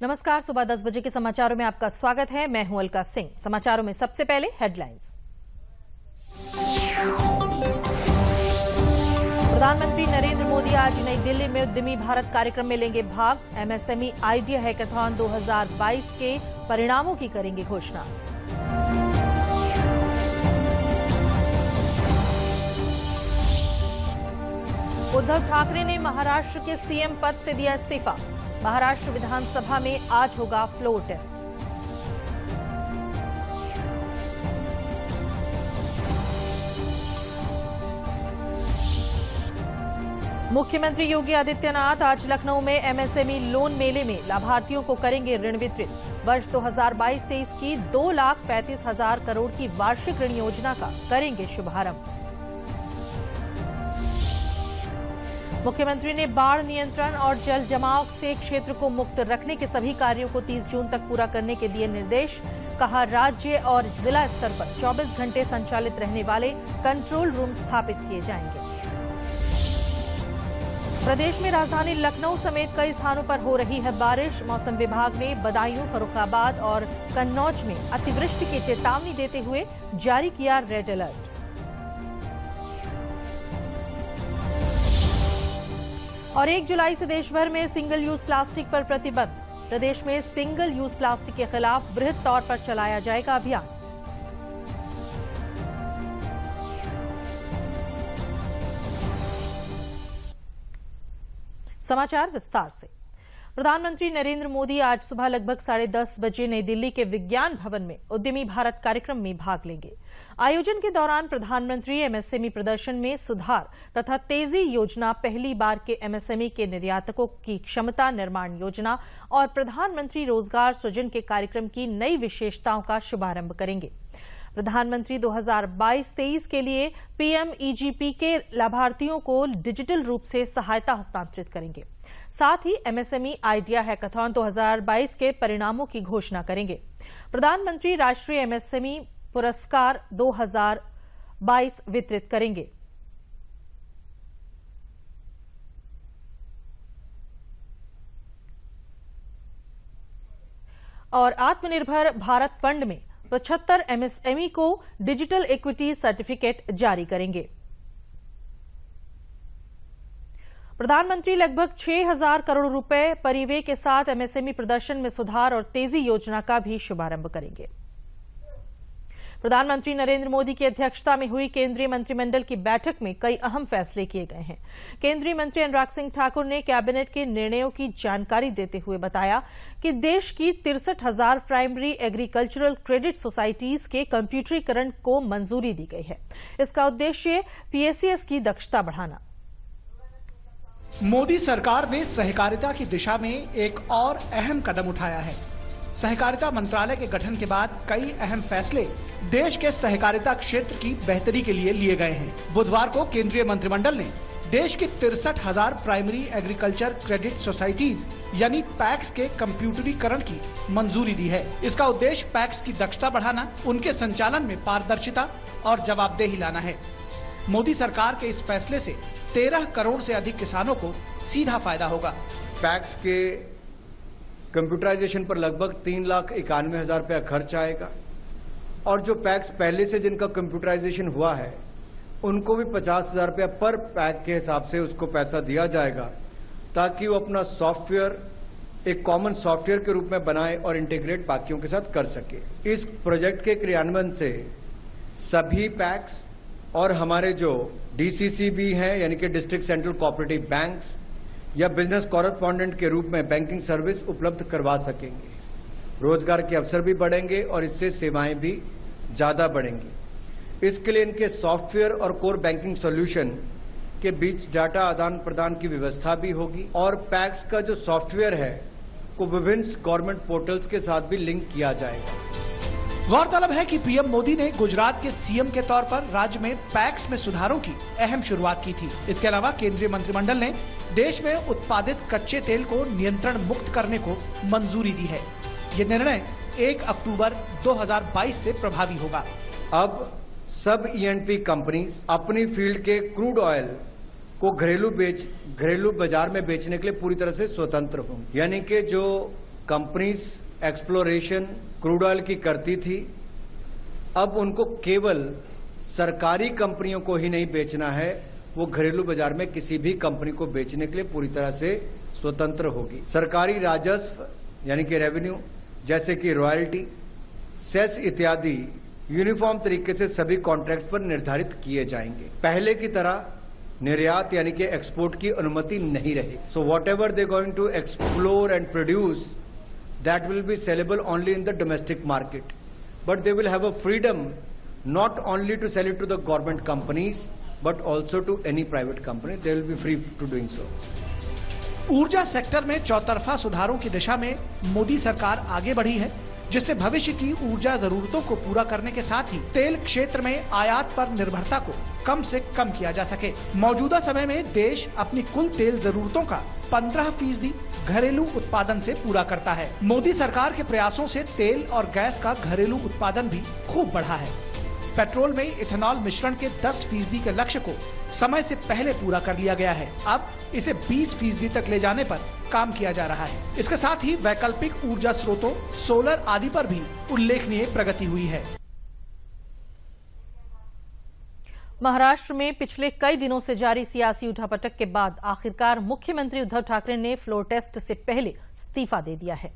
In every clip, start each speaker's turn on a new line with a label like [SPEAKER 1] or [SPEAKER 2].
[SPEAKER 1] नमस्कार, सुबह 10 बजे के समाचारों में आपका स्वागत है। मैं हूं अलका सिंह। समाचारों में सबसे पहले हेडलाइंस। प्रधानमंत्री नरेंद्र मोदी आज नई दिल्ली में उद्यमी भारत कार्यक्रम में लेंगे भाग। एमएसएमई आइडिया हैकाथॉन 2022 के परिणामों की करेंगे घोषणा। उद्धव ठाकरे ने महाराष्ट्र के सीएम पद से दिया इस्तीफा। महाराष्ट्र विधानसभा में आज होगा फ्लोर टेस्ट। मुख्यमंत्री योगी आदित्यनाथ आज लखनऊ में एमएसएमई लोन मेले में लाभार्थियों को करेंगे ऋण वितरित। वर्ष 2022-23 की 2,35,000 करोड़ की वार्षिक ऋण योजना का करेंगे शुभारंभ। मुख्यमंत्री ने बाढ़ नियंत्रण और जल जमाव से क्षेत्र को मुक्त रखने के सभी कार्यों को 30 जून तक पूरा करने के दिए निर्देश। कहा, राज्य और जिला स्तर पर 24 घंटे संचालित रहने वाले कंट्रोल रूम स्थापित किए जाएंगे। प्रदेश में राजधानी लखनऊ समेत कई स्थानों पर हो रही है बारिश। मौसम विभाग ने बदायूं, फर्रुखाबाद और कन्नौज में अतिवृष्टि की चेतावनी देते हुए जारी किया रेड अलर्ट। और 1 जुलाई से देश भर में सिंगल यूज प्लास्टिक पर प्रतिबंध। प्रदेश में सिंगल यूज प्लास्टिक के खिलाफ बृहद तौर पर चलाया जाएगा अभियान। समाचार विस्तार से। प्रधानमंत्री नरेंद्र मोदी आज सुबह लगभग 10:30 बजे नई दिल्ली के विज्ञान भवन में उद्यमी भारत कार्यक्रम में भाग लेंगे। आयोजन के दौरान प्रधानमंत्री एमएसएमई प्रदर्शन में सुधार तथा तेजी योजना, पहली बार के एमएसएमई के निर्यातकों की क्षमता निर्माण योजना और प्रधानमंत्री रोजगार सृजन के कार्यक्रम की नई विशेषताओं का शुभारंभ करेंगे। प्रधानमंत्री 2022-23 के लिए पीएमईजीपी के लाभार्थियों को डिजिटल रूप से सहायता हस्तांतरित करेंगे। साथ ही एमएसएमई आइडिया हैकाथॉन 2022 के परिणामों की घोषणा करेंगे। प्रधानमंत्री राष्ट्रीय एमएसएमई पुरस्कार 2022 वितरित करेंगे। और आत्मनिर्भर भारत फंड में 75 एमएसएमई को डिजिटल इक्विटी सर्टिफिकेट जारी करेंगे। प्रधानमंत्री लगभग 6,000 करोड़ रुपए परिव्यय के साथ एमएसएमई प्रदर्शन में सुधार और तेजी योजना का भी शुभारंभ करेंगे। प्रधानमंत्री नरेंद्र मोदी की अध्यक्षता में हुई केंद्रीय मंत्रिमंडल की बैठक में कई अहम फैसले किए गए हैं। केंद्रीय मंत्री अनुराग सिंह ठाकुर ने कैबिनेट के निर्णयों की जानकारी देते हुए बताया कि देश की 63,000 प्राइमरी एग्रीकल्चरल क्रेडिट सोसाइटीज के कंप्यूटरीकरण को मंजूरी दी गई है। इसका उद्देश्य पीएसीएस की दक्षता बढ़ाना।
[SPEAKER 2] मोदी सरकार ने सहकारिता की दिशा में एक और अहम कदम उठाया है। सहकारिता मंत्रालय के गठन के बाद कई अहम फैसले देश के सहकारिता क्षेत्र की बेहतरी के लिए लिए गए हैं। बुधवार को केंद्रीय मंत्रिमंडल ने देश की 63,000 प्राइमरी एग्रीकल्चर क्रेडिट सोसाइटीज यानी पैक्स के कंप्यूटरीकरण की मंजूरी दी है। इसका उद्देश्य पैक्स की दक्षता बढ़ाना, उनके संचालन में पारदर्शिता और जवाबदेही लाना है। मोदी सरकार के इस फैसले से 13 करोड़ से अधिक किसानों को सीधा फायदा होगा।
[SPEAKER 3] पैक्स के कंप्यूटराइजेशन पर लगभग 3,91,000 रुपया खर्च आएगा और जो पैक्स पहले से जिनका कंप्यूटराइजेशन हुआ है उनको भी 50,000 रुपया पर पैक के हिसाब से उसको पैसा दिया जाएगा, ताकि वो अपना सॉफ्टवेयर एक कॉमन सॉफ्टवेयर के रूप में बनाए और इंटीग्रेट बाकियों के साथ कर सके। इस प्रोजेक्ट के क्रियान्वयन से सभी पैक्स और हमारे जो डीसीसी भी हैं यानी कि डिस्ट्रिक्ट सेंट्रल कोऑपरेटिव बैंक्स या बिजनेस कॉरेस्पॉन्डेंट के रूप में बैंकिंग सर्विस उपलब्ध करवा सकेंगे। रोजगार के अवसर भी बढ़ेंगे और इससे सेवाएं भी ज्यादा बढ़ेंगी। इसके लिए इनके सॉफ्टवेयर और कोर बैंकिंग सॉल्यूशन के बीच डाटा आदान प्रदान की व्यवस्था भी होगी और पैक्स का जो सॉफ्टवेयर है को विभिन्न गवर्नमेंट पोर्टल्स के साथ भी लिंक किया जाएगा।
[SPEAKER 2] गौरतलब है कि पीएम मोदी ने गुजरात के सीएम के तौर पर राज्य में पैक्स में सुधारों की अहम शुरुआत की थी। इसके अलावा केंद्रीय मंत्रिमंडल ने देश में उत्पादित कच्चे तेल को नियंत्रण मुक्त करने को मंजूरी दी है। ये निर्णय 1 अक्टूबर 2022 से प्रभावी होगा।
[SPEAKER 3] अब सब ईएनपी कंपनीज अपनी फील्ड के क्रूड ऑयल को घरेलू बाजार में बेचने के लिए पूरी तरह से स्वतंत्र होंगे। यानी कि जो कंपनीज एक्सप्लोरेशन क्रूड ऑयल की करती थी, अब उनको केवल सरकारी कंपनियों को ही नहीं बेचना है, वो घरेलू बाजार में किसी भी कंपनी को बेचने के लिए पूरी तरह से स्वतंत्र होगी। सरकारी राजस्व यानी कि रेवेन्यू जैसे कि रॉयल्टी, सेस इत्यादि यूनिफॉर्म तरीके से सभी कॉन्ट्रैक्ट्स पर निर्धारित किए जाएंगे। पहले की तरह निर्यात यानी कि एक्सपोर्ट की अनुमति नहीं रही। So whatever they going to explore and produce that will be saleable only in the domestic market, but they will have a freedom not only to sell it to the government companies but also to any private company. They will be free to doing so.
[SPEAKER 2] ऊर्जा sector में चौतरफा सुधारों की दिशा में मोदी सरकार आगे बढ़ी है, जिससे भविष्य की ऊर्जा जरूरतों को पूरा करने के साथ ही तेल क्षेत्र में आयात पर निर्भरता को कम से कम किया जा सके। मौजूदा समय में देश अपनी कुल तेल जरूरतों का 15% घरेलू उत्पादन से पूरा करता है। मोदी सरकार के प्रयासों से तेल और गैस का घरेलू उत्पादन भी खूब बढ़ा है। पेट्रोल में इथेनॉल मिश्रण के 10% के लक्ष्य को समय से पहले पूरा कर लिया गया है। अब इसे 20% तक ले जाने पर काम किया जा रहा है। इसके साथ ही वैकल्पिक ऊर्जा स्रोतों, सोलर आदि पर भी उल्लेखनीय प्रगति हुई है।
[SPEAKER 1] महाराष्ट्र में पिछले कई दिनों से जारी सियासी उठापटक के बाद आखिरकार मुख्यमंत्री उद्धव ठाकरे ने फ्लोर टेस्ट से पहले इस्तीफा दे दिया है।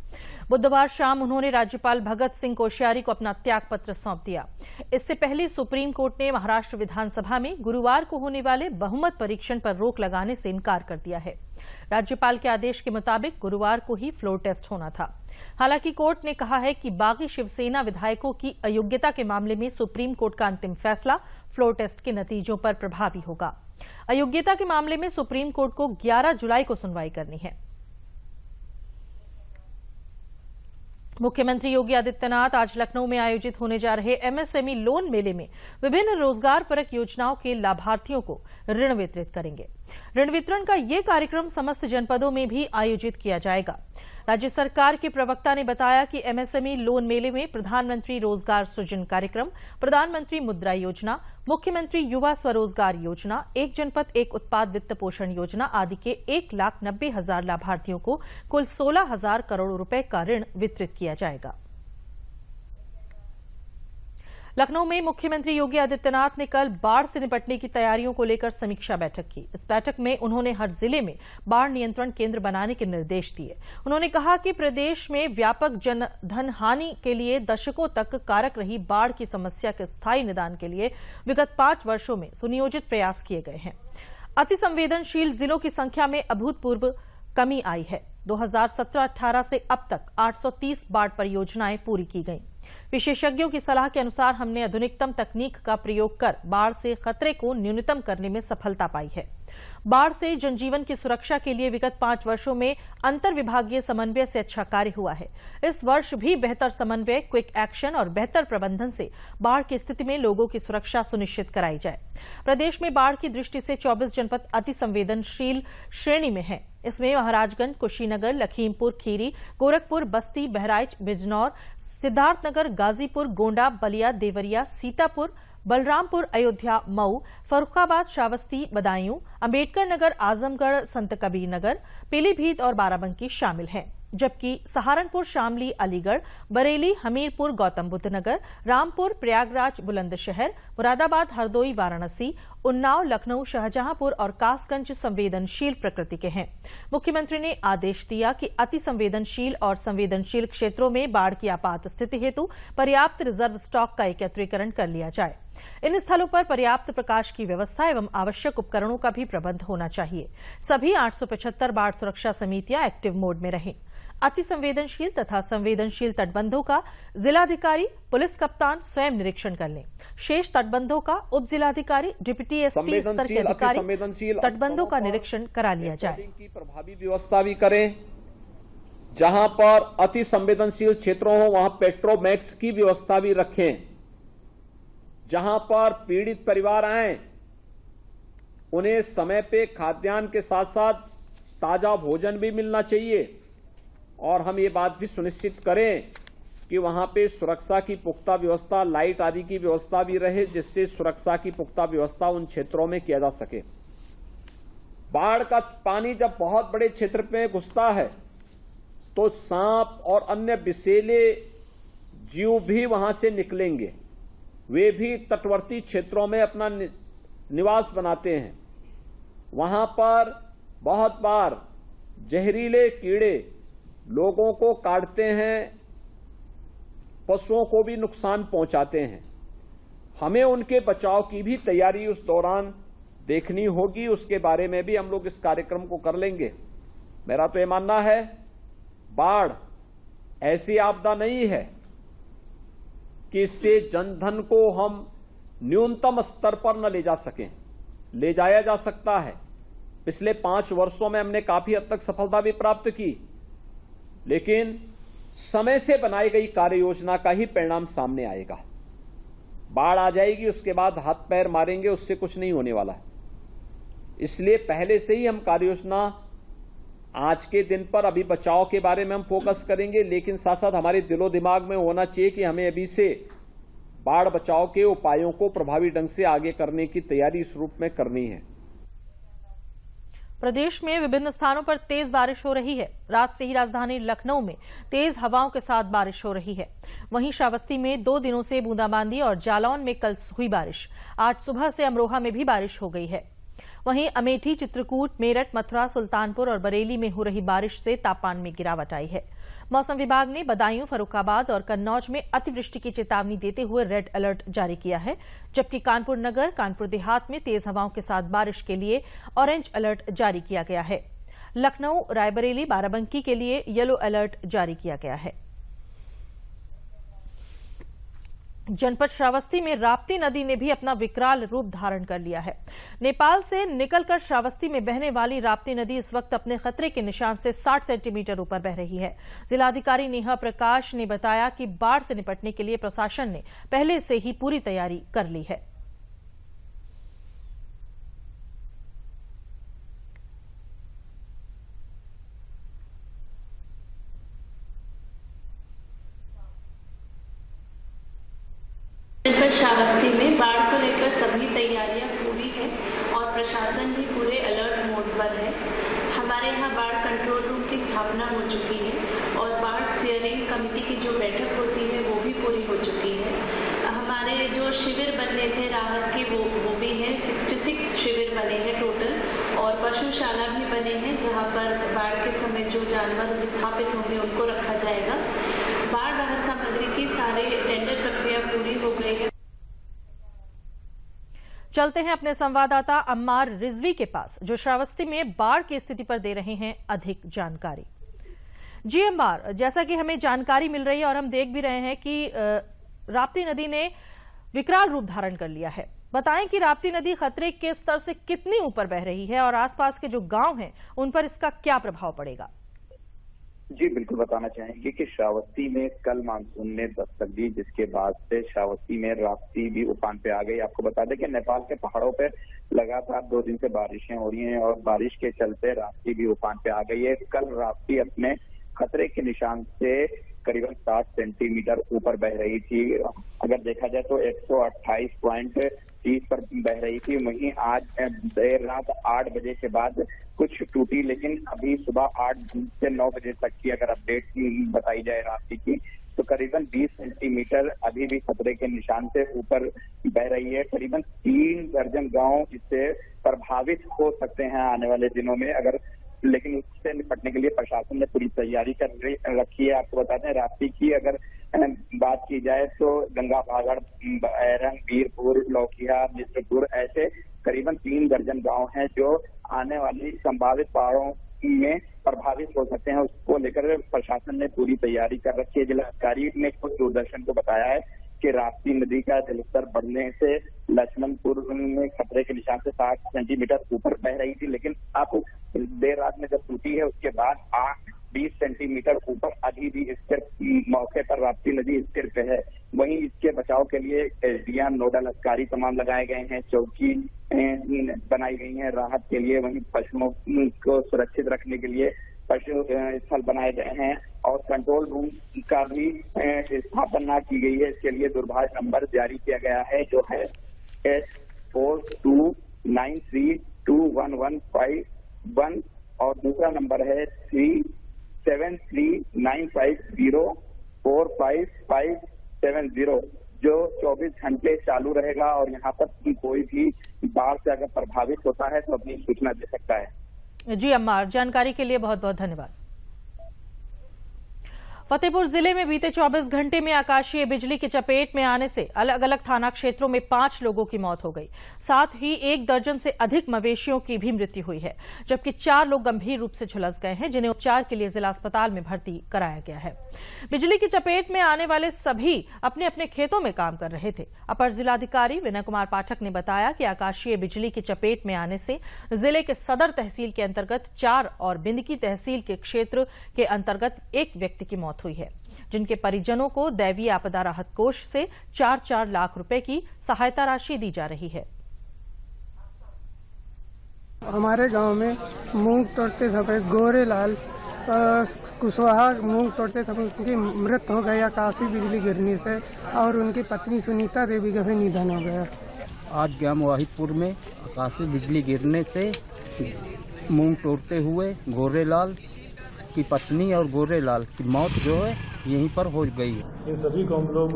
[SPEAKER 1] बुधवार शाम उन्होंने राज्यपाल भगत सिंह कोश्यारी को अपना त्यागपत्र सौंप दिया। इससे पहले सुप्रीम कोर्ट ने महाराष्ट्र विधानसभा में गुरुवार को होने वाले बहुमत परीक्षण पर रोक लगाने से इनकार कर दिया है। राज्यपाल के आदेश के मुताबिक गुरुवार को ही फ्लोर टेस्ट होना था। हालांकि कोर्ट ने कहा है कि बागी शिवसेना विधायकों की अयोग्यता के मामले में सुप्रीम कोर्ट का अंतिम फैसला फ्लोर टेस्ट के नतीजों पर प्रभावी होगा। अयोग्यता के मामले में सुप्रीम कोर्ट को 11 जुलाई को सुनवाई करनी है। मुख्यमंत्री योगी आदित्यनाथ आज लखनऊ में आयोजित होने जा रहे एमएसएमई लोन मेले में विभिन्न रोजगार परक योजनाओं के लाभार्थियों को ऋण वितरित करेंगे। ऋण वितरण का ये कार्यक्रम समस्त जनपदों में भी आयोजित किया जाएगा। राज्य सरकार के प्रवक्ता ने बताया कि एमएसएमई लोन मेले में प्रधानमंत्री रोजगार सृजन कार्यक्रम, प्रधानमंत्री मुद्रा योजना, मुख्यमंत्री युवा स्वरोजगार योजना, एक जनपद एक उत्पाद वित्त पोषण योजना आदि के 1,90,000 लाभार्थियों को कुल 16,000 करोड़ रुपए का ऋण वितरित किया जाएगा। लखनऊ में मुख्यमंत्री योगी आदित्यनाथ ने कल बाढ़ से निपटने की तैयारियों को लेकर समीक्षा बैठक की। इस बैठक में उन्होंने हर जिले में बाढ़ नियंत्रण केंद्र बनाने के निर्देश दिए। उन्होंने कहा कि प्रदेश में व्यापक जनधन हानि के लिए दशकों तक कारक रही बाढ़ की समस्या के स्थायी निदान के लिए विगत 5 वर्षों में सुनियोजित प्रयास किए गए हैं। अति संवेदनशील जिलों की संख्या में अभूतपूर्व कमी आई है। 2017-18 से अब तक 830 बाढ़ परियोजनाएं पूरी की गईं। विशेषज्ञों की सलाह के अनुसार हमने आधुनिकतम तकनीक का प्रयोग कर बाढ़ से खतरे को न्यूनतम करने में सफलता पाई है। बाढ़ से जनजीवन की सुरक्षा के लिए विगत 5 वर्षों में अंतर विभागीय समन्वय से अच्छा कार्य हुआ है। इस वर्ष भी बेहतर समन्वय, क्विक एक्शन और बेहतर प्रबंधन से बाढ़ की स्थिति में लोगों की सुरक्षा सुनिश्चित कराई जाए। प्रदेश में बाढ़ की दृष्टि से 24 जनपद अति संवेदनशील श्रेणी में हैं। इसमें महाराजगंज, कुशीनगर, लखीमपुर खीरी, गोरखपुर, बस्ती, बहराइच, बिजनौर, सिद्धार्थनगर, गाजीपुर, गोंडा, बलिया, देवरिया, सीतापुर, बलरामपुर, अयोध्या, मऊ, फर्रुखाबाद, श्रावस्ती, बदायूं, अंबेडकर नगर, आजमगढ़, संत कबीर नगर, पीलीभीत और बाराबंकी शामिल हैं। जबकि सहारनपुर, शामली, अलीगढ़, बरेली, हमीरपुर, गौतम बुद्ध नगर, रामपुर, प्रयागराज, बुलंदशहर, मुरादाबाद, हरदोई, वाराणसी, उन्नाव, लखनऊ, शाहजहांपुर और कासगंज संवेदनशील प्रकृति के हैं। मुख्यमंत्री ने आदेश दिया कि अति संवेदनशील और संवेदनशील क्षेत्रों में बाढ़ की आपात स्थिति हेतु पर्याप्त रिजर्व स्टॉक का एकत्रीकरण कर लिया जाए। इन स्थलों पर पर्याप्त प्रकाश की व्यवस्था एवं आवश्यक उपकरणों का भी प्रबंध होना चाहिए। सभी 875 बाढ़ सुरक्षा समितियां एक्टिव मोड में रहें। अति संवेदनशील तथा संवेदनशील तटबंधों का जिलाधिकारी, पुलिस कप्तान स्वयं निरीक्षण कर लें। शेष तटबंधों का उप जिलाधिकारी, डिप्टी एसपी स्तर के अधिकारी तटबंधों का निरीक्षण करा लिया जाए।
[SPEAKER 4] की प्रभावी व्यवस्था भी करें। जहां पर अति संवेदनशील क्षेत्रों हो वहां पेट्रोमैक्स की व्यवस्था भी रखें। जहां पर पीड़ित परिवार आए उन्हें समय पे खाद्यान्न के साथ साथ ताजा भोजन भी मिलना चाहिए। और हम ये बात भी सुनिश्चित करें कि वहां पे सुरक्षा की पुख्ता व्यवस्था, लाइट आदि की व्यवस्था भी रहे, जिससे सुरक्षा की पुख्ता व्यवस्था उन क्षेत्रों में किया जा सके। बाढ़ का पानी जब बहुत बड़े क्षेत्र में घुसता है तो सांप और अन्य विषैले जीव भी वहां से निकलेंगे। वे भी तटवर्ती क्षेत्रों में अपना निवास बनाते हैं। वहां पर बहुत बार जहरीले कीड़े लोगों को काटते हैं, पशुओं को भी नुकसान पहुंचाते हैं। हमें उनके बचाव की भी तैयारी उस दौरान देखनी होगी। उसके बारे में भी हम लोग इस कार्यक्रम को कर लेंगे। मेरा तो ये मानना है, बाढ़ ऐसी आपदा नहीं है कि इससे जनधन को हम न्यूनतम स्तर पर न ले जा सकें। ले जाया जा सकता है। पिछले 5 वर्षों में हमने काफी हद तक सफलता भी प्राप्त की, लेकिन समय से बनाई गई कार्य योजना का ही परिणाम सामने आएगा। बाढ़ आ जाएगी, उसके बाद हाथ पैर मारेंगे, उससे कुछ नहीं होने वाला है। इसलिए पहले से ही हम कार्य योजना आज के दिन पर अभी बचाव के बारे में हम फोकस करेंगे, लेकिन साथ साथ हमारे दिलो दिमाग में होना चाहिए कि हमें अभी से बाढ़ बचाव के उपायों को प्रभावी ढंग से आगे करने की तैयारी इस रूप में करनी है।
[SPEAKER 1] प्रदेश में विभिन्न स्थानों पर तेज बारिश हो रही है। रात से ही राजधानी लखनऊ में तेज हवाओं के साथ बारिश हो रही है। वहीं श्रावस्ती में 2 दिनों से बूंदाबांदी और जालौन में कल हुई बारिश। आज सुबह से अमरोहा में भी बारिश हो गई है। वहीं अमेठी, चित्रकूट, मेरठ, मथुरा, सुल्तानपुर और बरेली में हो रही बारिश से तापमान में गिरावट आई है। मौसम विभाग ने बदायूं, फर्रुखाबाद और कन्नौज में अतिवृष्टि की चेतावनी देते हुए रेड अलर्ट जारी किया है, जबकि कानपुर नगर, कानपुर देहात में तेज हवाओं के साथ बारिश के लिए ऑरेंज अलर्ट जारी किया गया है। लखनऊ, रायबरेली, बाराबंकी के लिए येलो अलर्ट जारी किया गया है। जनपद श्रावस्ती में राप्ती नदी ने भी अपना विकराल रूप धारण कर लिया है। नेपाल से निकलकर श्रावस्ती में बहने वाली राप्ती नदी इस वक्त अपने खतरे के निशान से 60 सेंटीमीटर ऊपर बह रही है। जिलाधिकारी नेहा प्रकाश ने बताया कि बाढ़ से निपटने के लिए प्रशासन ने पहले से ही पूरी तैयारी कर ली है।
[SPEAKER 5] श्रावस्ती में बाढ़ को लेकर सभी तैयारियां पूरी हैं और प्रशासन भी पूरे अलर्ट मोड पर है। हमारे यहाँ बाढ़ कंट्रोल रूम की स्थापना हो चुकी है और बाढ़ स्टीयरिंग कमेटी की जो बैठक होती है वो भी पूरी हो चुकी है। हमारे जो शिविर बनने थे राहत के वो भी हैं। 66 शिविर बने हैं टोटल और पशुशाला भी बने हैं, जहाँ पर बाढ़ के समय जो जानवर विस्थापित होंगे उनको रखा जाएगा। बाढ़ राहत सामग्री की सारे टेंडर प्रक्रिया पूरी हो गई है।
[SPEAKER 1] चलते हैं अपने संवाददाता अम्मार रिजवी के पास, जो श्रावस्ती में बाढ़ की स्थिति पर दे रहे हैं अधिक जानकारी। जी अम्मार, जैसा कि हमें जानकारी मिल रही है और हम देख भी रहे हैं कि राप्ती नदी ने विकराल रूप धारण कर लिया है। बताएं कि राप्ती नदी खतरे के स्तर से कितनी ऊपर बह रही है और आसपास के जो गांव हैं उन पर इसका क्या प्रभाव पड़ेगा?
[SPEAKER 6] जी बिल्कुल बताना चाहेंगे कि श्रावस्ती में कल मानसून ने दस्तक दी, जिसके बाद से श्रावस्ती में राप्ती भी उफान पे आ गई। आपको बता दें कि नेपाल के पहाड़ों पे लगातार 2 दिन से बारिशें हो रही हैं और बारिश के चलते राप्ती भी उफान पे आ गई है। कल राप्ती अपने खतरे के निशान से करीबन 60 सेंटीमीटर ऊपर बह रही थी। अगर देखा जाए तो 128.30 पर बह रही थी। वहीं आज देर रात 8 बजे के बाद कुछ टूटी, लेकिन अभी सुबह 8 से 9 बजे तक की अगर अपडेट बताई जाए राप्ती की, तो करीबन 20 सेंटीमीटर अभी भी खतरे के निशान से ऊपर बह रही है। करीबन 3 दर्जन गांव इससे प्रभावित हो सकते हैं आने वाले दिनों में, लेकिन उससे निपटने के लिए प्रशासन ने पूरी तैयारी कर रखी है। आपको बताते हैं राप्ती की अगर बात की जाए तो गंगा भागड़, बैरंग, वीरपुर, लौकिया, मित्रपुर ऐसे करीबन 3 दर्जन गांव हैं जो आने वाली संभावित बाढ़ों में प्रभावित हो सकते हैं। उसको लेकर प्रशासन ने पूरी तैयारी कर रखी है। जिलाधिकारी ने खुद दूरदर्शन को बताया है कि राप्ती नदी का जलस्तर बढ़ने से लक्ष्मणपुर में खतरे के निशान से 60 सेंटीमीटर ऊपर बह रही थी, लेकिन अब देर रात में जब टूटी है उसके बाद 20 सेंटीमीटर ऊपर अभी भी स्थिर मौके पर राप्ती नदी स्थिर पे है। वहीं इसके बचाव के लिए एसडीएम, नोडल अधिकारी तमाम लगाए गए हैं, चौकी बनाई गई है राहत के लिए। वहीं पशुओं को सुरक्षित रखने के लिए पशु स्थल बनाए गए हैं और कंट्रोल रूम का भी स्थापना की गई है। इसके लिए दूरभाष नंबर जारी किया गया है जो है 4293211151 और दूसरा नंबर है 3 7395045570 जो 24 घंटे चालू रहेगा और यहाँ पर कोई भी बाढ़ से अगर प्रभावित होता है तो अपनी सूचना दे सकता है।
[SPEAKER 1] जी अम्मार, जानकारी के लिए बहुत बहुत धन्यवाद। फतेहपुर जिले में बीते 24 घंटे में आकाशीय बिजली की चपेट में आने से अलग अलग थाना क्षेत्रों में 5 लोगों की मौत हो गई। साथ ही 1 दर्जन से अधिक मवेशियों की भी मृत्यु हुई है, जबकि 4 लोग गंभीर रूप से झुलस गए हैं, जिन्हें उपचार के लिए जिला अस्पताल में भर्ती कराया गया है। बिजली की चपेट में आने वाले सभी अपने अपने खेतों में काम कर रहे थे। अपर जिलाधिकारी विनय कुमार पाठक ने बताया कि आकाशीय बिजली की चपेट में आने से जिले के सदर तहसील के अंतर्गत 4 और बिंदकी तहसील के क्षेत्र के अंतर्गत 1 व्यक्ति की मौत हुई है, जिनके परिजनों को दैवीय आपदा राहत कोष से 4-4 लाख रुपए की सहायता राशि दी जा रही है।
[SPEAKER 7] हमारे गांव में मूंग तोड़ते समय गोरेलाल कुशवाहा मूंग तोड़ते समय उनकी मृत्यु हो गई आकाशीय बिजली गिरने से, और उनकी पत्नी सुनीता देवी का भी निधन हो गया।
[SPEAKER 8] आज ग्राम वाहिदपुर में आकाशीय बिजली गिरने से मूंग तोड़ते हुए गोरेलाल की पत्नी और गोरेलाल की मौत जो है यहीं पर हो गई है।
[SPEAKER 9] इन सभी को हम लोग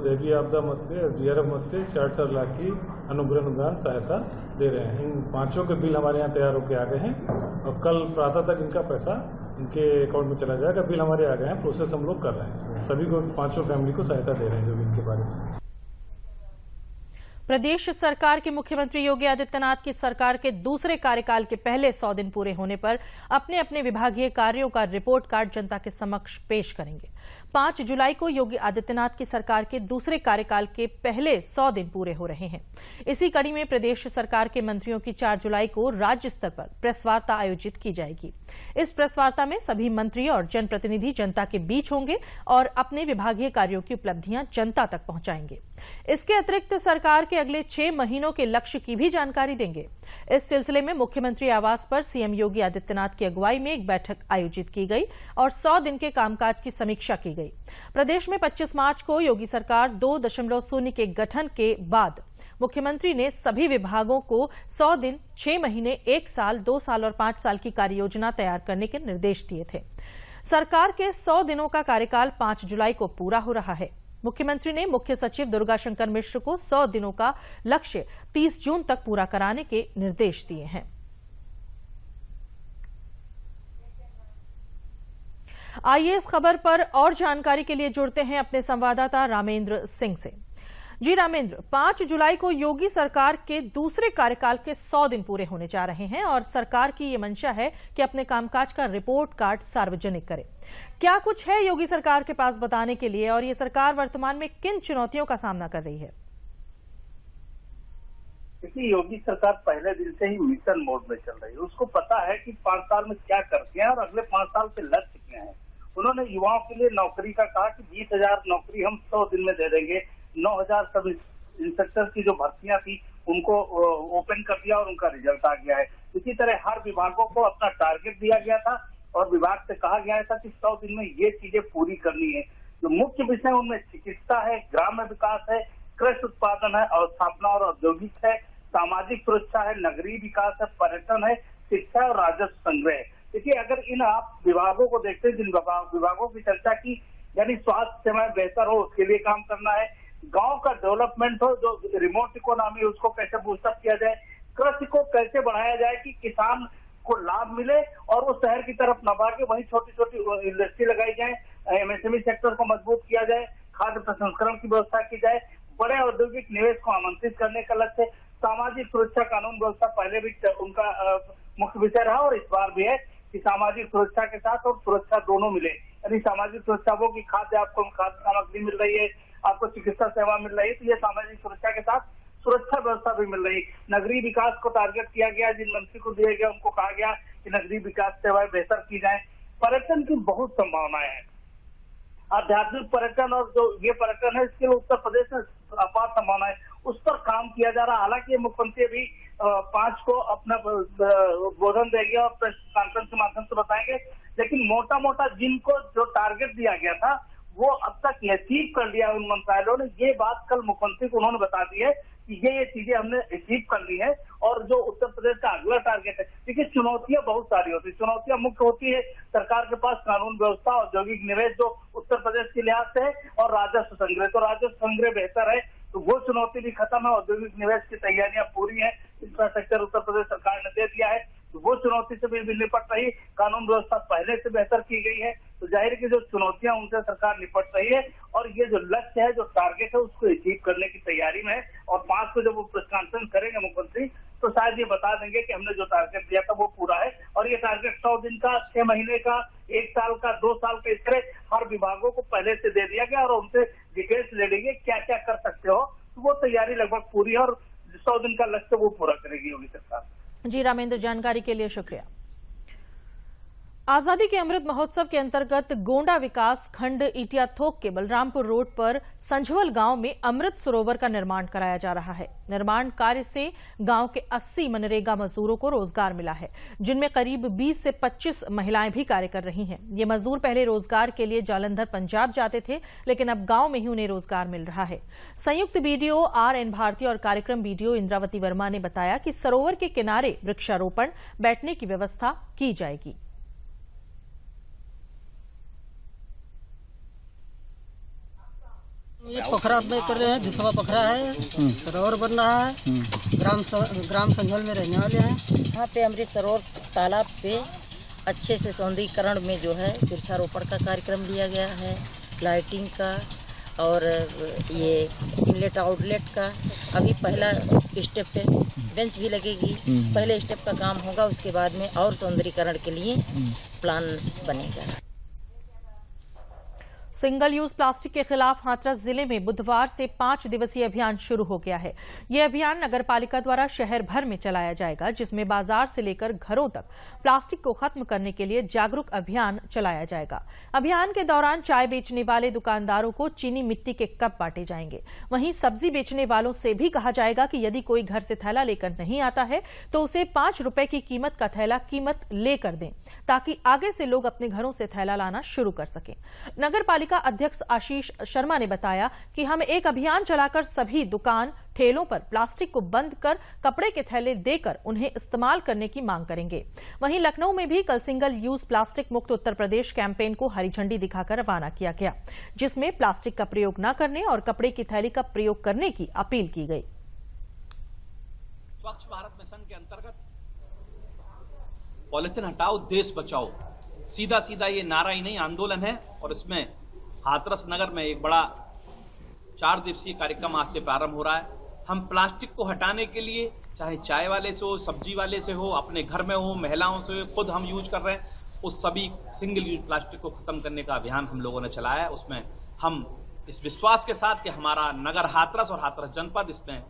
[SPEAKER 9] दैवीय आपदा मद से SDRF मद से 4-4 लाख की अनुग्रह अनुदान सहायता दे रहे हैं। इन 5 के बिल हमारे यहाँ तैयार होकर आ गए हैं और कल प्रातः तक इनका पैसा इनके अकाउंट में चला जाएगा। बिल हमारे आ गए हैं, प्रोसेस हम लोग कर रहे हैं। इसमें सभी को 5 फैमिली को सहायता दे रहे हैं जो भी इनके बारे से।
[SPEAKER 1] प्रदेश सरकार के मुख्यमंत्री योगी आदित्यनाथ की सरकार के दूसरे कार्यकाल के पहले 100 दिन पूरे होने पर अपने अपने विभागीय कार्यों का रिपोर्ट कार्ड जनता के समक्ष पेश करेंगे। 5 जुलाई को योगी आदित्यनाथ की सरकार के दूसरे कार्यकाल के पहले 100 दिन पूरे हो रहे हैं। इसी कड़ी में प्रदेश सरकार के मंत्रियों की 4 जुलाई को राज्य स्तर पर प्रेस वार्ता आयोजित की जाएगी। इस प्रेस वार्ता में सभी मंत्री और जनप्रतिनिधि जनता के बीच होंगे और अपने विभागीय कार्यों की उपलब्धियां जनता तक पहुंचाएंगे। इसके अतिरिक्त सरकार के अगले 6 महीनों के लक्ष्य की भी जानकारी देंगे। इस सिलसिले में मुख्यमंत्री आवास पर सीएम योगी आदित्यनाथ की अगुवाई में एक बैठक आयोजित की गई और 100 दिन के कामकाज की समीक्षा की गई। प्रदेश में 25 मार्च को योगी सरकार 2.0 के गठन के बाद मुख्यमंत्री ने सभी विभागों को 100 दिन, 6 महीने, 1 साल, 2 साल और 5 साल की कार्ययोजना तैयार करने के निर्देश दिए थे। सरकार के 100 दिनों का कार्यकाल 5 जुलाई को पूरा हो रहा है। मुख्यमंत्री ने मुख्य सचिव दुर्गा शंकर मिश्र को 100 दिनों का लक्ष्य 30 जून तक पूरा कराने के निर्देश दिए हैं। आइए इस खबर पर और जानकारी के लिए जुड़ते हैं अपने संवाददाता रामेंद्र सिंह से। जी रामेंद्र, 5 जुलाई को योगी सरकार के दूसरे कार्यकाल के 100 दिन पूरे होने जा रहे हैं और सरकार की ये मंशा है कि अपने कामकाज का रिपोर्ट कार्ड सार्वजनिक करे। क्या कुछ है योगी सरकार के पास बताने के लिए और ये सरकार वर्तमान में किन चुनौतियों का सामना कर रही है?
[SPEAKER 10] क्योंकि योगी सरकार पहले दिन से ही मिशन मोड में चल रही है। उसको पता है कि 5 साल में क्या करते हैं और अगले 5 साल के लक्ष्य क्या हैं। उन्होंने युवाओं के लिए नौकरी का कहा कि 20,000 नौकरी हम 100 दिन में दे देंगे। 9,000 सब इंस्पेक्टर की जो भर्तियां थी उनको ओपन कर दिया और उनका रिजल्ट आ गया है। इसी तरह हर विभागों को अपना टारगेट दिया गया था और विभाग से कहा गया था कि 100 दिन में ये चीजें पूरी करनी है। जो मुख्य विषय उनमें चिकित्सा है, ग्राम्य विकास है, कृषि उत्पादन है, अवस्थापना और औद्योगिक है, सामाजिक सुरक्षा है, नगरीय विकास है, पर्यटन है, शिक्षा और राजस्व संग्रह। देखिए, अगर इन आप विभागों को देखते हैं, जिन विभागों की चर्चा की, यानी स्वास्थ्य सेवाएं बेहतर हो उसके लिए काम करना है, गांव का डेवलपमेंट हो, जो रिमोट इकोनॉमी उसको कैसे बूस्टअप किया जाए, कृषि को कैसे बढ़ाया जाए कि किसान को लाभ मिले और वो शहर की तरफ न भागे, वहीं छोटी छोटी इंडस्ट्री लगाई जाए, MSME सेक्टर को मजबूत किया जाए, खाद्य प्रसंस्करण की व्यवस्था की जाए, बड़े औद्योगिक निवेश को आमंत्रित करने का लक्ष्य, सामाजिक सुरक्षा कानून व्यवस्था पहले भी उनका मुख्य विषय रहा और इस बार भी है कि सामाजिक सुरक्षा के साथ और सुरक्षा दोनों मिले। यानी सामाजिक सुरक्षा वो कि आपको खाद्य सामग्री मिल रही है, आपको चिकित्सा सेवा मिल रही है, तो ये सामाजिक सुरक्षा के साथ सुरक्षा व्यवस्था भी मिल रही है। नगरीय विकास को टारगेट किया गया, जिन मंत्री को दिया गया उनको कहा गया कि नगरीय विकास सेवाएं बेहतर की जाए। पर्यटन की बहुत संभावनाएं हैं, आध्यात्मिक पर्यटन और जो ये पर्यटन है इसके लिए उत्तर प्रदेश में अपार संभावनाएं, उस पर काम किया जा रहा। हालांकि मुख्यमंत्री अभी 5 को अपना बोधन देंगे और प्रेस कॉन्फ्रेंस के माध्यम से बताएंगे, लेकिन मोटा मोटा जिनको जो टारगेट दिया गया था वो अब तक अचीव कर लिया उन मंत्रालयों ने। ये बात कल मुख्यमंत्री को उन्होंने बता दी है कि ये चीजें हमने अचीव कर ली है और जो उत्तर प्रदेश का अगला टारगेट है। देखिए चुनौतियां बहुत सारी होती है। चुनौतियां मुख्य होती है सरकार के पास कानून व्यवस्था, औद्योगिक निवेश जो उत्तर प्रदेश के लिहाज से है, और राजस्व संग्रह। तो राजस्व संग्रह बेहतर है तो वो चुनौती भी खत्म है। औद्योगिक निवेश की तैयारियां पूरी है, इंफ्रास्ट्रक्चर उत्तर प्रदेश सरकार ने दे दिया है तो वो चुनौती से भी निपट रही। कानून व्यवस्था पहले से बेहतर की गई है तो जाहिर है कि जो चुनौतियां उनसे सरकार निपट रही है और ये जो लक्ष्य है, जो टारगेट है, उसको अचीव करने की तैयारी में है। और 5 को जब वो प्रेस कॉन्फ्रेंस करेंगे मुख्यमंत्री तो शायद ये बता देंगे कि हमने जो टारगेट दिया था वो पूरा है। और ये टारगेट 100 दिन का, 6 महीने का, 1 साल का, 2 साल का, इस तरह हर विभागों को पहले से दे दिया गया और उनसे डिटेल्स ले लेंगे क्या क्या कर सकते हो। तो वो तैयारी लगभग पूरी है और 100 दिन का लक्ष्य वो पूरा करेगी योगी सरकार।
[SPEAKER 1] जी रामेंद्र, जानकारी के लिए शुक्रिया। आजादी के अमृत महोत्सव के अंतर्गत गोंडा विकास खंड इटियाथोक के बलरामपुर रोड पर संझवल गांव में अमृत सरोवर का निर्माण कराया जा रहा है। निर्माण कार्य से गांव के 80 मनरेगा मजदूरों को रोजगार मिला है, जिनमें करीब 20 से 25 महिलाएं भी कार्य कर रही हैं। ये मजदूर पहले रोजगार के लिए जालंधर पंजाब जाते थे, लेकिन अब गांव में ही उन्हें रोजगार मिल रहा है। संयुक्त बीडीओ RN भारती और कार्यक्रम बीडीओ इंद्रावती वर्मा ने बताया कि सरोवर के किनारे वृक्षारोपण, बैठने की व्यवस्था की जाएगी।
[SPEAKER 11] ये पोखरा में कर रहे हैं, 200 पोखरा है, सरोवर बन रहा है। ग्राम संझवल में रहने वाले हैं।
[SPEAKER 12] यहाँ पे अमृत सरोवर तालाब पे अच्छे से सौंदर्यीकरण में जो है वृक्षारोपण का कार्यक्रम लिया गया है, लाइटिंग का और ये इनलेट आउटलेट का। अभी पहला स्टेप पे बेंच भी लगेगी, पहले स्टेप का काम होगा, उसके बाद में और सौंदर्यीकरण के लिए प्लान बनेगा।
[SPEAKER 1] सिंगल यूज प्लास्टिक के खिलाफ हाथरस जिले में बुधवार से 5 दिवसीय अभियान शुरू हो गया है। यह अभियान नगर पालिका द्वारा शहर भर में चलाया जाएगा, जिसमें बाजार से लेकर घरों तक प्लास्टिक को खत्म करने के लिए जागरूक अभियान चलाया जाएगा। अभियान के दौरान चाय बेचने वाले दुकानदारों को चीनी मिट्टी के कप बांटे जाएंगे। वहीं सब्जी बेचने वालों से भी कहा जाएगा कि यदि कोई घर से थैला लेकर नहीं आता है तो उसे 5 रुपए की कीमत का थैला कीमत लेकर दें, ताकि आगे से लोग अपने घरों से थैला लाना शुरू कर सकें। नगर पालिका अध्यक्ष आशीष शर्मा ने बताया कि हम एक अभियान चलाकर सभी दुकान ठेलों पर प्लास्टिक को बंद कर कपड़े के थैले देकर उन्हें इस्तेमाल करने की मांग करेंगे। वहीं लखनऊ में भी कल सिंगल यूज प्लास्टिक मुक्त उत्तर प्रदेश कैंपेन को हरी झंडी दिखाकर रवाना किया गया, जिसमें प्लास्टिक का प्रयोग न करने और कपड़े की थैली का प्रयोग करने की अपील की गई।
[SPEAKER 13] स्वच्छ भारत मिशन के अंतर्गत पॉलिथीन हटाओ देश बचाओ, सीधा सीधा ये नारा ही नहीं आंदोलन है। और इसमें हाथरस नगर में एक बड़ा 4 दिवसीय कार्यक्रम आज से प्रारंभ हो रहा है। हम प्लास्टिक को हटाने के लिए, चाहे चाय वाले से हो, सब्जी वाले से हो, अपने घर में हो, महिलाओं से खुद हम यूज कर रहे हैं, उस सभी सिंगल यूज प्लास्टिक को खत्म करने का अभियान हम लोगों ने चलाया है। उसमें हम इस विश्वास के साथ कि हमारा नगर हाथरस और हाथरस जनपद इसमें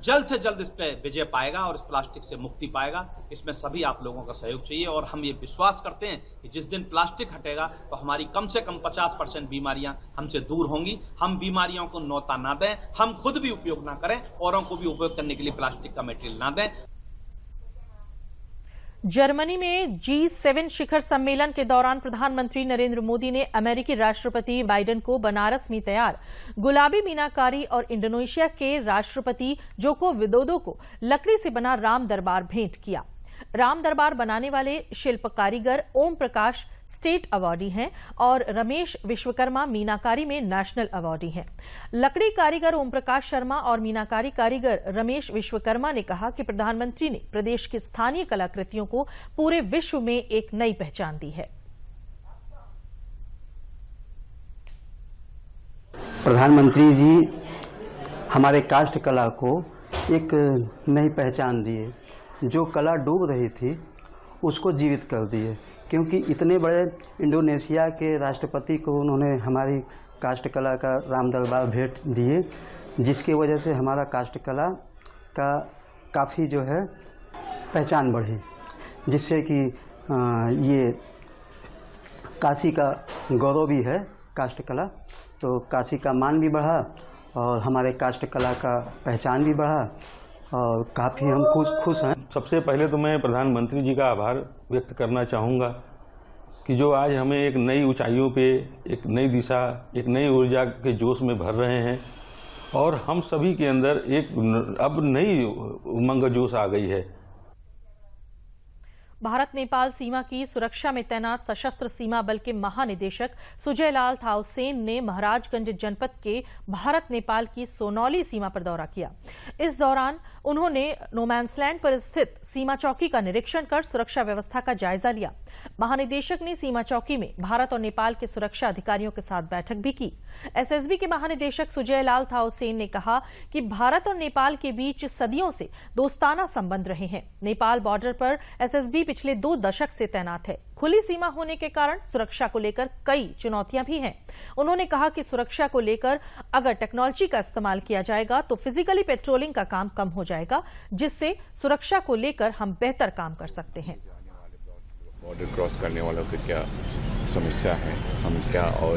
[SPEAKER 13] जल्द से जल्द इस पर विजय पाएगा और इस प्लास्टिक से मुक्ति पाएगा। इसमें सभी आप लोगों का सहयोग चाहिए और हम ये विश्वास करते हैं कि जिस दिन प्लास्टिक हटेगा तो हमारी कम से कम 50% बीमारियां हमसे दूर होंगी। हम बीमारियों को न्योता ना दें, हम खुद भी उपयोग ना करें, औरों को भी उपयोग करने के लिए प्लास्टिक का मटेरियल ना दें।
[SPEAKER 1] जर्मनी में G7 शिखर सम्मेलन के दौरान प्रधानमंत्री नरेंद्र मोदी ने अमेरिकी राष्ट्रपति बाइडेन को बनारस में तैयार गुलाबी मीनाकारी और इंडोनेशिया के राष्ट्रपति जोको विदोदो को लकड़ी से बना राम दरबार भेंट किया। राम दरबार बनाने वाले शिल्प कारीगर ओम प्रकाश स्टेट अवार्डी हैं और रमेश विश्वकर्मा मीनाकारी में नेशनल अवार्डी हैं। लकड़ी कारीगर ओम प्रकाश शर्मा और मीनाकारी कारीगर रमेश विश्वकर्मा ने कहा कि प्रधानमंत्री ने प्रदेश की स्थानीय कलाकृतियों को पूरे विश्व में एक नई पहचान दी है।
[SPEAKER 14] प्रधानमंत्री जी हमारे काष्ठ कला को एक नई पहचान दिए। जो कला डूब रही थी उसको जीवित कर दिए, क्योंकि इतने बड़े इंडोनेशिया के राष्ट्रपति को उन्होंने हमारी काष्ठ कला का राम दरबार भेंट दिए, जिसकी वजह से हमारा काष्ठ कला का काफ़ी जो है पहचान बढ़ी, जिससे कि ये काशी का गौरव भी है काष्ठ कला। तो काशी का मान भी बढ़ा और हमारे काष्ठ कला का पहचान भी बढ़ा और काफ़ी हम खुश हैं।
[SPEAKER 15] सबसे पहले तो मैं प्रधानमंत्री जी का आभार व्यक्त करना चाहूँगा कि जो आज हमें एक नई ऊंचाइयों पे, एक नई दिशा, एक नई ऊर्जा के जोश में भर रहे हैं और हम सभी के अंदर एक अब नई उमंग जोश आ गई है।
[SPEAKER 1] भारत नेपाल सीमा की सुरक्षा में तैनात सशस्त्र सीमा बल के महानिदेशक सुजय लाल थाउसेन ने महाराजगंज जनपद के भारत नेपाल की सोनौली सीमा पर दौरा किया। इस दौरान उन्होंने नोमैंसलैंड पर स्थित सीमा चौकी का निरीक्षण कर सुरक्षा व्यवस्था का जायजा लिया। महानिदेशक ने सीमा चौकी में भारत और नेपाल के सुरक्षा अधिकारियों के साथ बैठक भी की। एसएसबी के महानिदेशक सुजय लाल थाउसेन ने कहा कि भारत और नेपाल के बीच सदियों से दोस्ताना संबंध रहे हैं। नेपाल बॉर्डर पर एसएसबी पिछले 2 दशक से तैनात है। खुली सीमा होने के कारण सुरक्षा को लेकर कई चुनौतियां भी हैं। उन्होंने कहा कि सुरक्षा को लेकर अगर टेक्नोलॉजी का इस्तेमाल किया जाएगा तो फिजिकली पेट्रोलिंग का काम कम हो जाएगा, जिससे सुरक्षा को लेकर हम बेहतर काम कर सकते हैं।
[SPEAKER 16] बॉर्डर क्रॉस करने वालों की क्या समस्या है, हम क्या और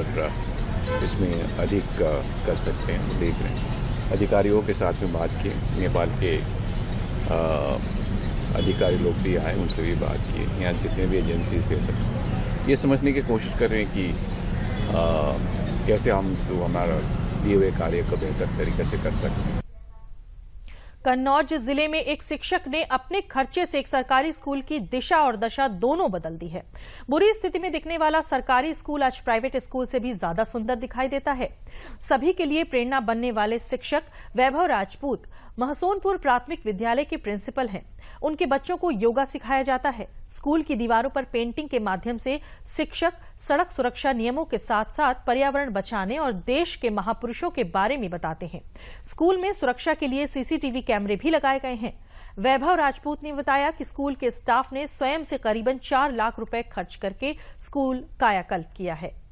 [SPEAKER 16] इसमें अधिक कर सकते हैं, देख रहे हैं। अधिकारियों के साथ में बात की, नेपाल के अधिकारी लोग भी आए, उनसे भी बात की। यहाँ जितने भी एजेंसी से सब ये समझने की कोशिश कर रहे हैं कि कैसे हम जो हमारा दिए हुए कार्य को बेहतर तरीके से कर सकते हैं।
[SPEAKER 1] कन्नौज जिले में एक शिक्षक ने अपने खर्चे से एक सरकारी स्कूल की दिशा और दशा दोनों बदल दी है। बुरी स्थिति में दिखने वाला सरकारी स्कूल आज प्राइवेट स्कूल से भी ज्यादा सुंदर दिखाई देता है। सभी के लिए प्रेरणा बनने वाले शिक्षक वैभव राजपूत महसोनपुर प्राथमिक विद्यालय के प्रिंसिपल हैं। उनके बच्चों को योगा सिखाया जाता है। स्कूल की दीवारों पर पेंटिंग के माध्यम से शिक्षक सड़क सुरक्षा नियमों के साथ साथ पर्यावरण बचाने और देश के महापुरुषों के बारे में बताते हैं। स्कूल में सुरक्षा के लिए सीसीटीवी कैमरे भी लगाए गए हैं। वैभव राजपूत ने बताया कि स्कूल के स्टाफ ने स्वयं से करीबन 4 लाख रुपए खर्च करके स्कूल कायाकल्प किया है।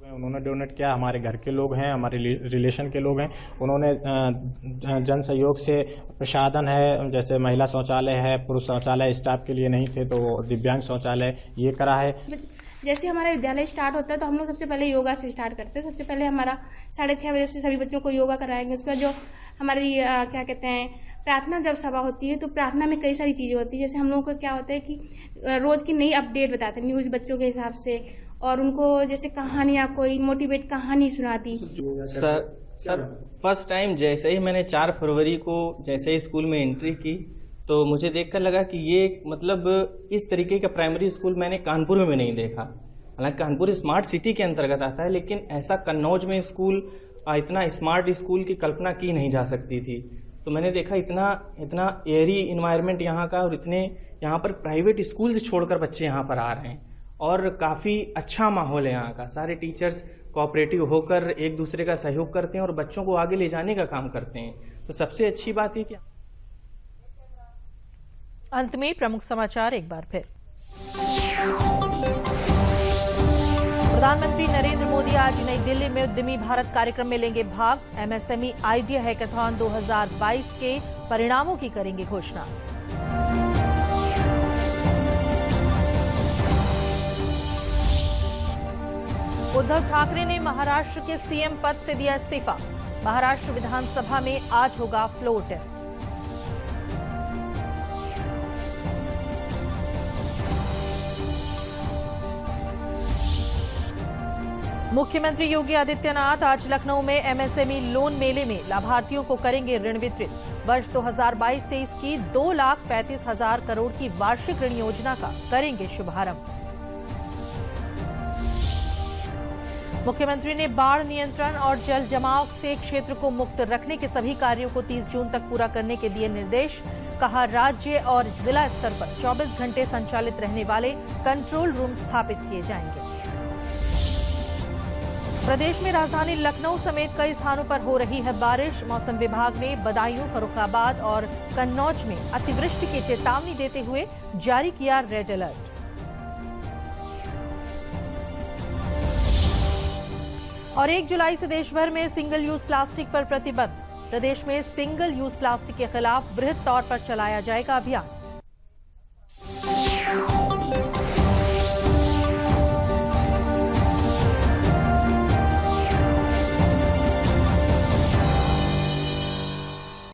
[SPEAKER 17] उन्होंने डोनेट किया, हमारे घर के लोग हैं, हमारे रिलेशन के लोग हैं। उन्होंने जन सहयोग से प्रसाधन है, जैसे महिला शौचालय है, पुरुष शौचालय स्टाफ के लिए नहीं थे तो दिव्यांग शौचालय ये करा है।
[SPEAKER 18] जैसे हमारा विद्यालय स्टार्ट होता है तो हम लोग सबसे पहले योगा से स्टार्ट करते हैं। सबसे पहले हमारा 6:30 बजे से सभी बच्चों को योगा कराएंगे। उसके बाद जो हमारी क्या कहते हैं प्रार्थना जब सभा होती है तो प्रार्थना में कई सारी चीज़ें होती है। जैसे हम लोगों को क्या होता है कि रोज़ की नई अपडेट बताते हैं न्यूज़ बच्चों के हिसाब से, और उनको जैसे कहानियाँ, कोई मोटिवेट कहानी सुनाती।
[SPEAKER 19] सर फर्स्ट टाइम जैसे ही मैंने 4 फरवरी को जैसे ही स्कूल में एंट्री की तो मुझे देखकर लगा कि ये मतलब इस तरीके का प्राइमरी स्कूल मैंने कानपुर में नहीं देखा। हालांकि कानपुर स्मार्ट सिटी के अंतर्गत आता है, लेकिन ऐसा कन्नौज में स्कूल, इतना स्मार्ट स्कूल की कल्पना की नहीं जा सकती थी। तो मैंने देखा इतना एयरी इन्वायरमेंट यहाँ का, और इतने यहाँ पर प्राइवेट स्कूल से छोड़कर बच्चे यहाँ पर आ रहे हैं और काफ़ी अच्छा माहौल है यहाँ का। सारे टीचर्स कोऑपरेटिव होकर एक दूसरे का सहयोग करते हैं और बच्चों को आगे ले जाने का काम करते हैं। तो सबसे अच्छी बात है कि
[SPEAKER 1] अंत में प्रमुख समाचार एक बार फिर। प्रधानमंत्री नरेंद्र मोदी आज नई दिल्ली में उद्यमी भारत कार्यक्रम में लेंगे भाग। एमएसएमई आइडिया हैकाथॉन 2022 के परिणामों की करेंगे घोषणा। उद्धव ठाकरे ने महाराष्ट्र के सीएम पद से दिया इस्तीफा। महाराष्ट्र विधानसभा में आज होगा फ्लोर टेस्ट। मुख्यमंत्री योगी आदित्यनाथ आज लखनऊ में एमएसएमई लोन मेले में लाभार्थियों को करेंगे ऋण वितरित। वर्ष 2022-23 की 2,35,000 करोड़ की वार्षिक ऋण योजना का करेंगे शुभारंभ। मुख्यमंत्री ने बाढ़ नियंत्रण और जल जमाव से क्षेत्र को मुक्त रखने के सभी कार्यों को 30 जून तक पूरा करने के दिए निर्देश। कहा, राज्य और जिला स्तर पर 24 घंटे संचालित रहने वाले कंट्रोल रूम स्थापित किए जाएंगे। प्रदेश में राजधानी लखनऊ समेत कई स्थानों पर हो रही है बारिश। मौसम विभाग ने बदायूं, फर्रुखाबाद और कन्नौज में अतिवृष्टि की चेतावनी देते हुए जारी किया रेड अलर्ट। और 1 जुलाई से देश भर में सिंगल यूज प्लास्टिक पर प्रतिबंध। प्रदेश में सिंगल यूज प्लास्टिक के खिलाफ बृहद तौर पर चलाया जाएगा अभियान।